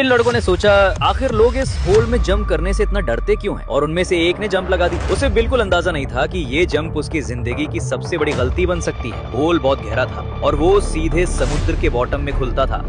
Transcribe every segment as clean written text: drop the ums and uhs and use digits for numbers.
इन लड़कों ने सोचा आखिर लोग इस होल में जंप करने से इतना डरते क्यों हैं? और उनमें से एक ने जंप लगा दी। उसे बिल्कुल अंदाजा नहीं था कि ये जंप उसकी जिंदगी की सबसे बड़ी गलती बन सकती है। होल बहुत गहरा था और वो सीधे समुद्र के बॉटम में खुलता था।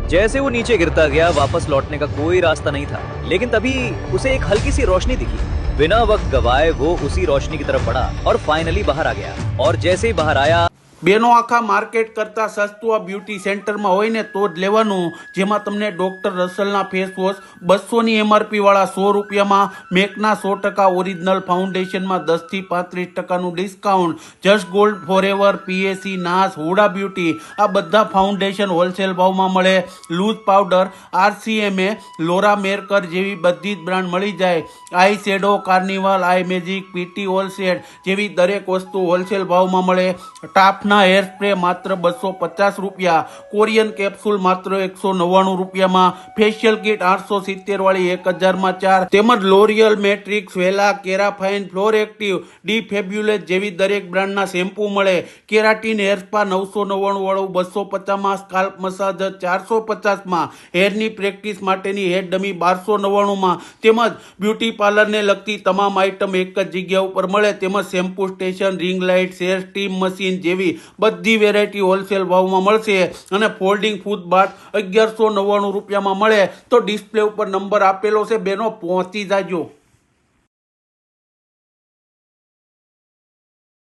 जैसे वो नीचे गिरता गया, वापस लौटने का कोई रास्ता नहीं था। लेकिन तभी उसे एक हल्की सी रोशनी दिखी। बिना वक्त गवाए वो उसी रोशनी की तरफ बढ़ा और फाइनली बाहर आ गया। और जैसे ही बाहर आया, બેનો આખા માર્કેટ કરતા સસ્તું આ બ્યુટી સેન્ટરમાં હોય ને તો જ લેવાનું, જેમાં તમને ડોક્ટર રસલના ફેસ વોશ 200ની MRP વાળા 100 રૂપિયામાં, મેકના 100% ઓરિજિનલ ફાઉન્ડેશનમાં 10 થી 35% discount, just gold forever, PAC, નાસ, હુડા બ્યુટી આ બધા ફાઉન્ડેશન હોલસેલ ભાવમાં મળે. લૂઝ પાવડર, RCMA, લોરા મેરકર જેવી બધી જ બ્રાન્ડ મળી જાય. આઈ શેડો, કાર્નિવલ, આઈ મેજિક, PT હોલસેલ જેવી દરેક વસ્તુ હોલસેલ ભાવમાં મળે. ટાફના हेर स्प्रे मात्र 250 રૂપિયા, कोरियन कैप्सूल मात्र 199 રૂપિયામાં, फेशियल किट 870 वाली 1000 में 4, तेमज लोरियल, मैट्रिक्स, वेला, केराफाइन, फ्लोर एक्टिव, डी फेब्युलस जेवी दरेक ब्रांडना शैम्पू मळे. केराटिन हेर स्पा 999 वाळू 250 में, स्काल्प मसाजर 450 में, हेरनी प्रेक्टिस माटेनी हेर डमी 1299 में, तेमज ब्यूटी पार्लर ने लगती तमाम आइटम एक ज जग्या पर मळे. तेमज शैम्पू स्टेशन, रिंग लाइट, हेर स्टीम मशीन जेवी बधी वेरायटी होलसेल भाव में मळशे. अने फोल्डिंग फूड बाथ 1199 રૂપિયામાં મળે. तो डिस्प्ले पर नंबर आपेलो छे, बेनो पहोंची जाजो.